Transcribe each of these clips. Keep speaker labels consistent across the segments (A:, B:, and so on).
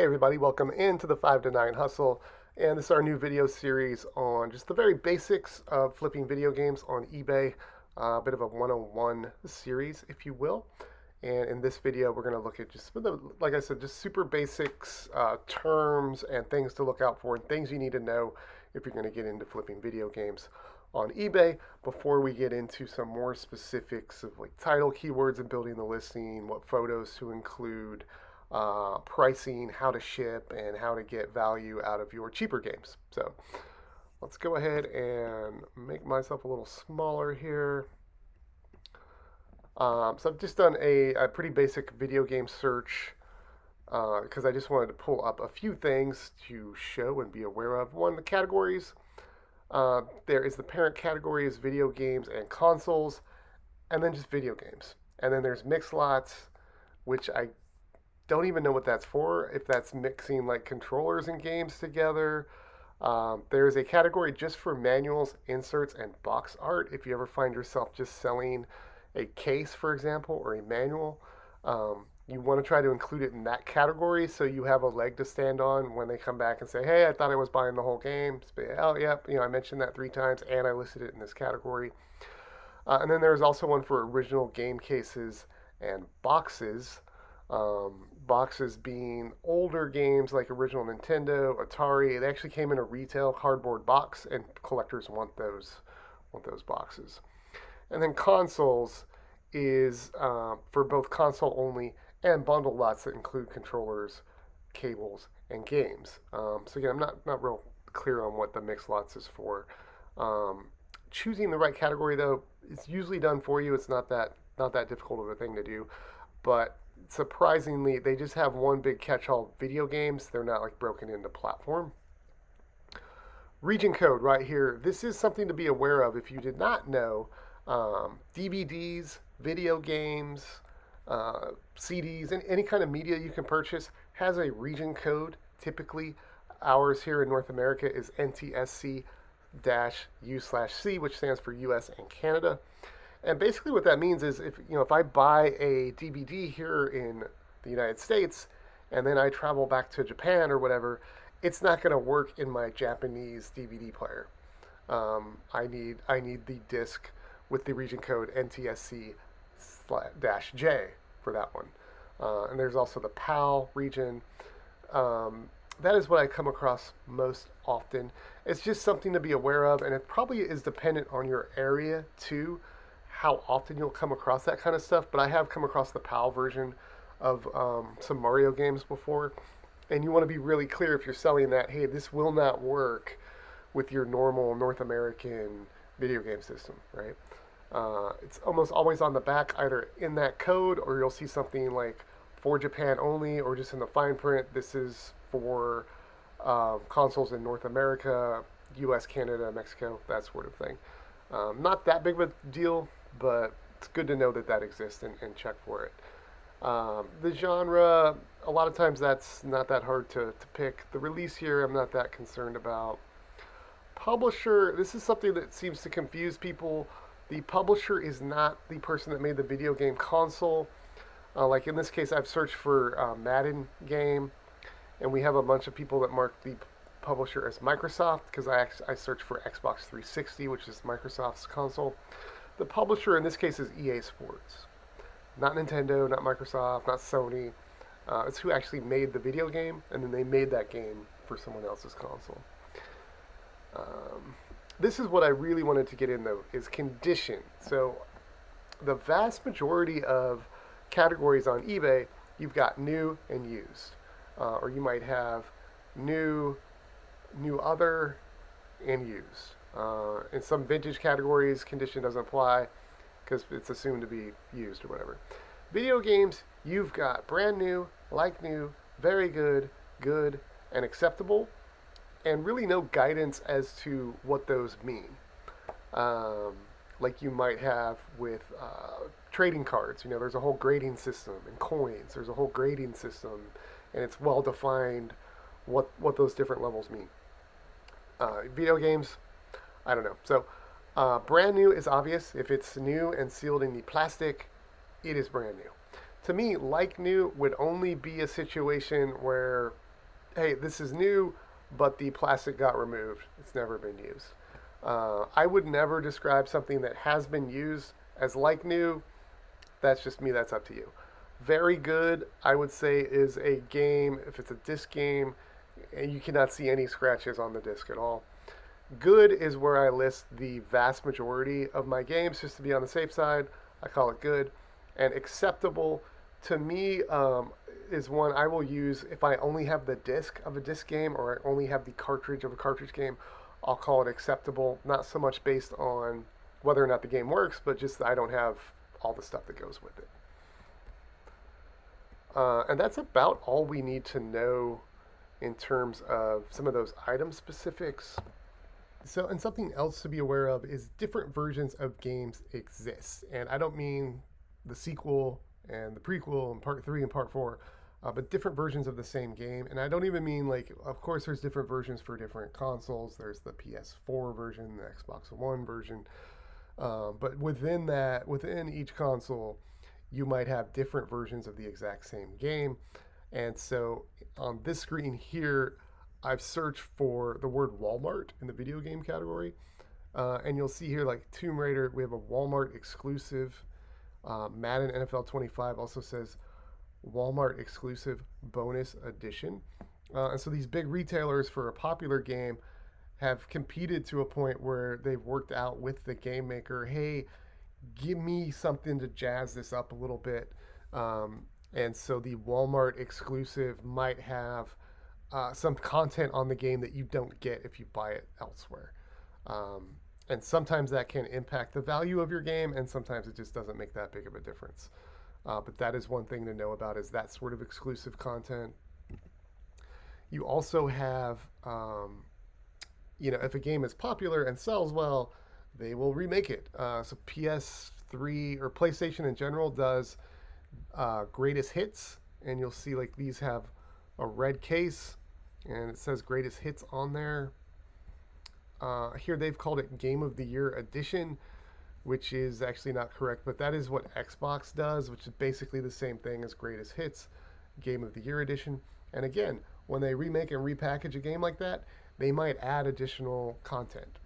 A: Hey everybody, welcome into the 5 to 9 Hustle. And this is our new video series on just the very basics of flipping video games on eBay. A bit of a 101 series, if you will. And in this video, we're going to look at just, like I said, just super basics, terms and things to look out for and things you need to know if you're going to get into flipping video games on eBay before we get into some more specifics of like title keywords and building the listing, what photos to include, pricing, how to ship, and how to get value out of your cheaper games. So let's go ahead and make myself a little smaller here. So I've just done a pretty basic video game search because I just wanted to pull up a few things to show and be aware of. One, the categories. There is the parent category is video games and consoles, and then just video games. And then there's mix lots, which I don't even know what that's for, if that's mixing like controllers and games together. There's a category just for manuals, inserts, and box art. If you ever find yourself just selling a case, for example, or a manual, you want to try to include it in that category so you have a leg to stand on when they come back and say, hey, I thought I was buying the whole game. Oh, yep, I mentioned that 3 times and I listed it in this category. And then there's also one for original game cases and boxes. Boxes being older games like original Nintendo, Atari. They actually came in a retail cardboard box, and collectors want those boxes. And then consoles is for both console only and bundle lots that include controllers, cables, and games. So again, I'm not real clear on what the mix lots is for. Choosing the right category though, it's usually done for you. It's not that difficult of a thing to do, but surprisingly, they just have one big catch-all: video games. They're not like broken into platform. Region code right here. This is something to be aware of if you did not know. DVDs, video games, CDs, and any kind of media you can purchase has a region code. Typically, ours here in North America is NTSC-U/C, which stands for US and Canada. And basically what that means is if I buy a DVD here in the United States and then I travel back to Japan or whatever, it's not going to work in my Japanese DVD player. I need the disc with the region code NTSC-J for that one. And there's also the PAL region. That is what I come across most often. It's just something to be aware of, and it probably is dependent on your area too, how often you'll come across that kind of stuff. But I have come across the PAL version of some Mario games before, and you want to be really clear if you're selling that, hey, this will not work with your normal North American video game system, right? It's almost always on the back, either in that code, or you'll see something like for Japan only, or just in the fine print, this is for consoles in North America, US, Canada, Mexico, that sort of thing. Not that big of a deal, but it's good to know that that exists and check for it. The genre, a lot of times that's not that hard to pick. The release here, I'm not that concerned about. Publisher, this is something that seems to confuse people. The publisher is not the person that made the video game console. Like in this case, I've searched for Madden game, and we have a bunch of people that mark the publisher as Microsoft because I searched for Xbox 360, which is Microsoft's console. The publisher in this case is EA Sports, not Nintendo, not Microsoft, not Sony. It's who actually made the video game, and then they made that game for someone else's console. This is what I really wanted to get in though, is condition. So the vast majority of categories on eBay, you've got new and used. Or you might have new other, and used. In some vintage categories, condition doesn't apply because it's assumed to be used or whatever. Video games, you've got brand new, like new, very good, good, and acceptable, and really no guidance as to what those mean. Like you might have with trading cards. There's a whole grading system, and coins. There's a whole grading system, and it's well defined what those different levels mean. Video games, I don't know. So brand new is obvious. If it's new and sealed in the plastic, it is brand new. To me, like new would only be a situation where hey, this is new, but the plastic got removed. It's never been used. I would never describe something that has been used as like new. That's just me. That's up to you. Very good, I would say, is a game, if it's a disc game, and you cannot see any scratches on the disc at all. Good is where I list the vast majority of my games, just to be on the safe side. I call it good. And acceptable, to me, is one I will use if I only have the disc of a disc game or I only have the cartridge of a cartridge game. I'll call it acceptable, not so much based on whether or not the game works, but just that I don't have all the stuff that goes with it. And that's about all we need to know in terms of some of those item specifics. So, and something else to be aware of is different versions of games exist. And I don't mean the sequel and the prequel and part 3 and part 4, but different versions of the same game. And I don't even mean like, of course, there's different versions for different consoles. There's the PS4 version, the Xbox One version. But within that, within each console, you might have different versions of the exact same game. And so on this screen here, I've searched for the word Walmart in the video game category. And you'll see here, like Tomb Raider, we have a Walmart exclusive. Madden NFL 25 also says Walmart exclusive bonus edition. And so these big retailers for a popular game have competed to a point where they've worked out with the game maker, hey, give me something to jazz this up a little bit. And so the Walmart exclusive might have some content on the game that you don't get if you buy it elsewhere. And sometimes that can impact the value of your game, and sometimes it just doesn't make that big of a difference. But that is one thing to know about, is that sort of exclusive content. You also have, if a game is popular and sells well, they will remake it. So PS3 or PlayStation in general does greatest hits, and you'll see like these have a red case and it says greatest hits on there. Here they've called it Game of the Year Edition, which is actually not correct, but that is what Xbox does, which is basically the same thing as greatest hits, Game of the Year Edition. And again, when they remake and repackage a game like that, they might add additional content.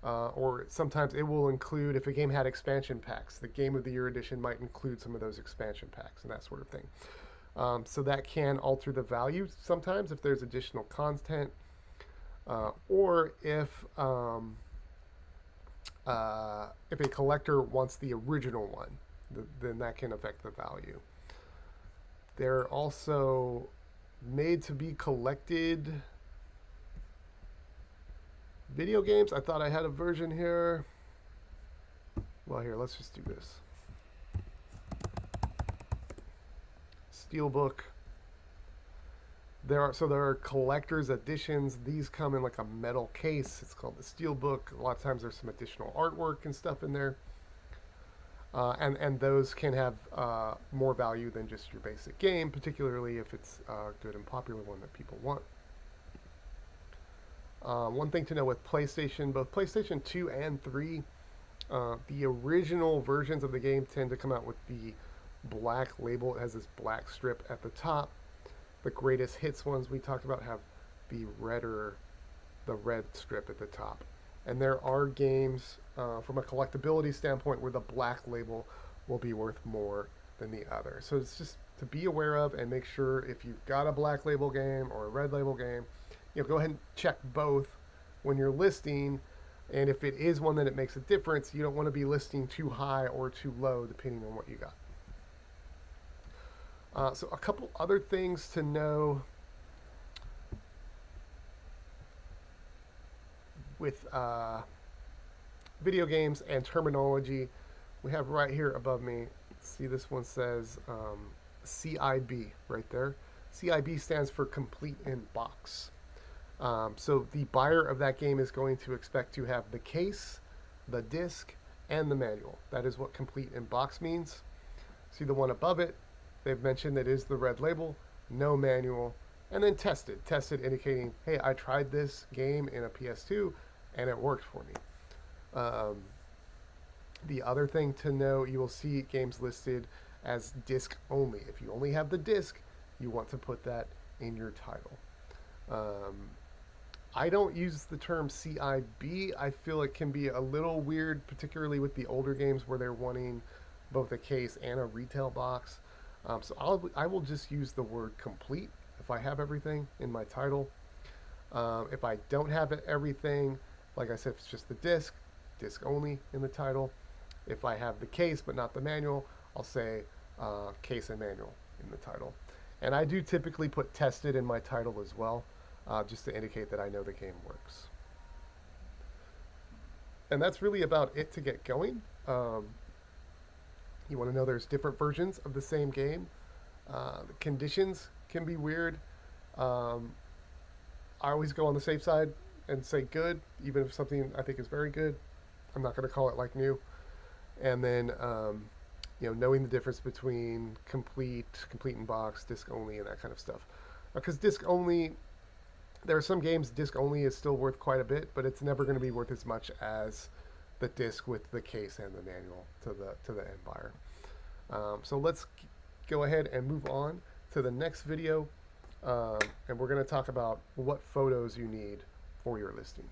A: Or sometimes it will include, if a game had expansion packs, the Game of the Year Edition might include some of those expansion packs and that sort of thing. So that can alter the value sometimes if there's additional content, or if a collector wants the original one, then that can affect the value. They're also made to be collected video games. I thought I had a version here. Well, here, let's just do this. Steelbook. There are collector's editions. These come in like a metal case. It's called the Steelbook. A lot of times there's some additional artwork and stuff in there. And those can have more value than just your basic game, particularly if it's a good and popular one that people want. One thing to know with PlayStation, both PlayStation 2 and 3, the original versions of the game tend to come out with the black label. It has this black strip at the top. The greatest hits ones we talked about have the red strip at the top. And there are games from a collectability standpoint where the black label will be worth more than the other. So it's just to be aware of and make sure if you've got a black label game or a red label game, go ahead and check both when you're listing. And if it is one that it makes a difference, you don't want to be listing too high or too low depending on what you got. So a couple other things to know with video games and terminology. We have right here above me, see this one says CIB right there. CIB stands for complete in box. So the buyer of that game is going to expect to have the case, the disc, and the manual. That is what complete in box means. See the one above it? They've mentioned that is the red label, no manual, and then tested. Tested indicating, hey, I tried this game in a PS2 and it worked for me. The other thing to know, you will see games listed as disc only. If you only have the disc, you want to put that in your title. Um, I don't use the term CIB. I feel it can be a little weird, particularly with the older games where they're wanting both a case and a retail box. I will just use the word complete if I have everything in my title. If I don't have everything, like I said, if it's just the disc only in the title. If I have the case but not the manual, I'll say case and manual in the title. And I do typically put tested in my title as well, just to indicate that I know the game works. And that's really about it to get going. You want to know there's different versions of the same game. The conditions can be weird. Um, I always go on the safe side and say good, even if something I think is very good. I'm not going to call it like new. And then, knowing the difference between complete in box, disc only, and that kind of stuff. Because disc only, there are some games disc only is still worth quite a bit, but it's never going to be worth as much as the disc with the case and the manual to the end buyer. So let's go ahead and move on to the next video, and we're going to talk about what photos you need for your listing.